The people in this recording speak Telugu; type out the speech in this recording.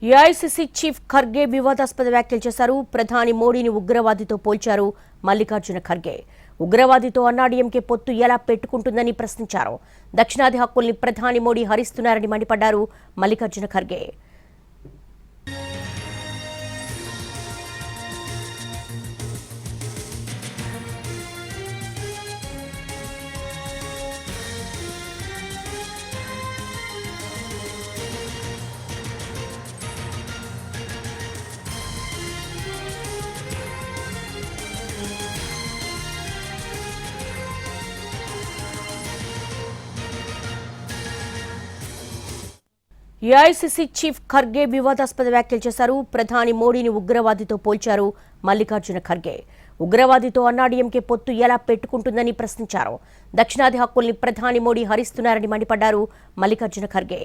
ఏఐసీసీ చీఫ్ ఖర్గే వివాదాస్పద వ్యాఖ్యలు చేశారు. ప్రధాని మోడీని ఉగ్రవాదితో పోల్చారు మల్లికార్జున ఖర్గే. ఉగ్రవాదితో అన్నాడీఎంకే పొత్తు ఎలా పెట్టుకుంటుందని ప్రశ్నించారు. దక్షిణాది హక్కుల్ని ప్రధాని మోడీ హరిస్తున్నారని మండిపడ్డారు మల్లికార్జున ఖర్గే. ఏఐసీసీ చీఫ్ ఖర్గే వివాదాస్పద వ్యాఖ్యలు చేశారు. ప్రధాని మోడీని ఉగ్రవాదితో పోల్చారు మల్లికార్జున ఖర్గే. ఉగ్రవాదితో అన్నాడీఎంకే పొత్తు ఎలా పెట్టుకుంటుందని ప్రశ్నించారు. దక్షిణాది హక్కుల్ని ప్రధాని మోడీ హరిస్తున్నారని మండిపడ్డారు మల్లికార్జున ఖర్గే.